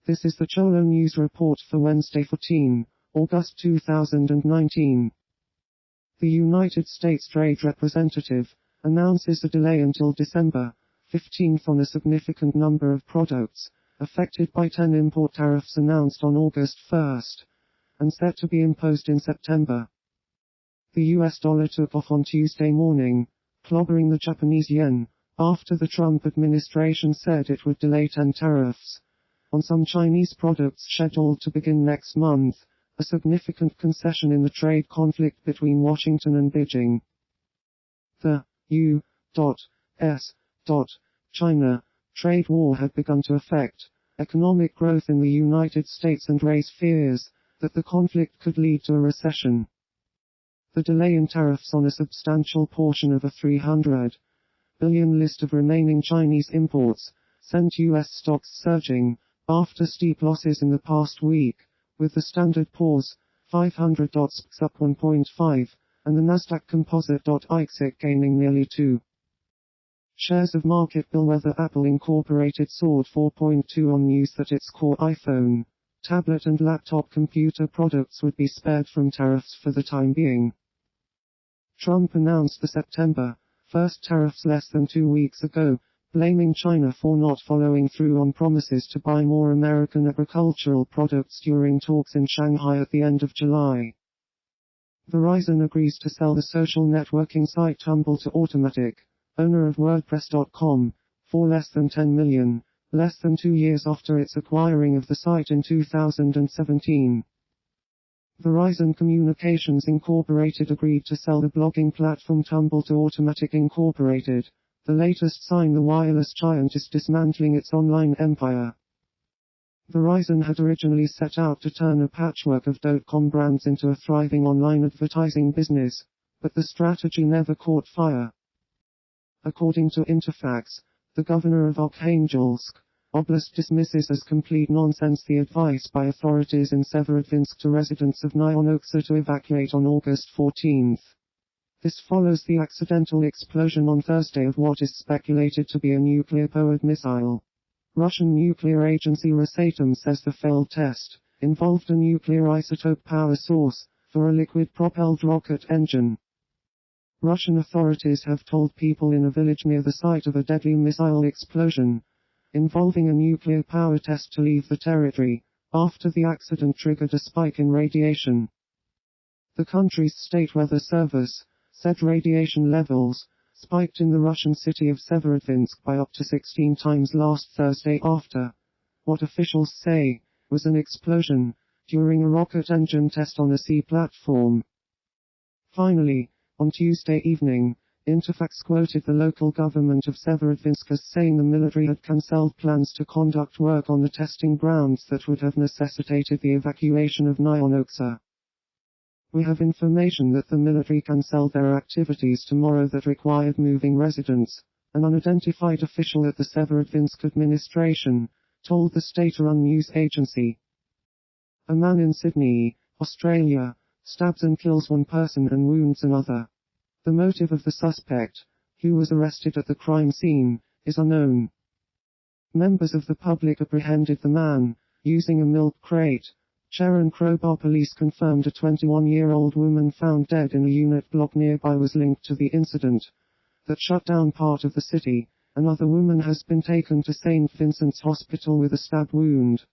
This is the Cholo News Report for Wednesday, 14 August 2019. The United States Trade Representative announces a delay until December 15th on a significant number of products affected by 10 import tariffs announced on August 1st and set to be imposed in September. The US dollar took off on Tuesday morning, clobbering the Japanese yen, after the Trump administration said it would delay 10 tariffs on some Chinese products scheduled to begin next month, a significant concession in the trade conflict between Washington and Beijing. The U.S. China trade war had begun to affect economic growth in the United States and raise fears that the conflict could lead to a recession. The delay in tariffs on a substantial portion of a $300 billion list of remaining Chinese imports sent U.S. stocks surging after steep losses in the past week, with the Standard & Poor's 500 up 1.5 and the Nasdaq Composite IXIC gaining nearly 2. Shares of market bellwether Apple Incorporated soared 4.2 on news that its core iPhone, tablet and laptop computer products would be spared from tariffs for the time being. Trump announced the September 1st tariffs less than 2 weeks ago, blaming China for not following through on promises to buy more American agricultural products during talks in Shanghai at the end of July. Verizon agrees to sell the social networking site Tumble to Automattic, owner of WordPress.com, for less than $10 million, less than 2 years after its acquiring of the site in 2017. Verizon Communications Incorporated agreed to sell the blogging platform Tumble to Automattic Incorporated, the latest sign the wireless giant is dismantling its online empire. Verizon had originally set out to turn a patchwork of .com brands into a thriving online advertising business, but the strategy never caught fire. According to Interfax, the governor of Arkhangelsk Oblast dismisses as complete nonsense the advice by authorities in Severodvinsk to residents of Nyon-Oxa to evacuate on August 14. This follows the accidental explosion on Thursday of what is speculated to be a nuclear-powered missile. Russian nuclear agency Rosatom says the failed test involved a nuclear isotope power source for a liquid-propelled rocket engine. Russian authorities have told people in a village near the site of a deadly missile explosion involving a nuclear power test to leave the territory, after the accident triggered a spike in radiation. The country's state weather service said radiation levels spiked in the Russian city of Severodvinsk by up to 16 times last Thursday after what officials say was an explosion during a rocket engine test on a sea platform. Finally, on Tuesday evening, Interfax quoted the local government of Severodvinsk as saying the military had cancelled plans to conduct work on the testing grounds that would have necessitated the evacuation of Nyon-Oxa. We have information that the military cancelled their activities tomorrow that required moving residents, an unidentified official at the Severodvinsk administration told the state-run news agency. A man in Sydney, Australia, stabs and kills one person and wounds another. The motive of the suspect, who was arrested at the crime scene, is unknown. Members of the public apprehended the man, using a milk crate. Sharon Crowbar police confirmed a 21-year-old woman found dead in a unit block nearby was linked to the incident that shut down part of the city. Another woman has been taken to St. Vincent's Hospital with a stab wound.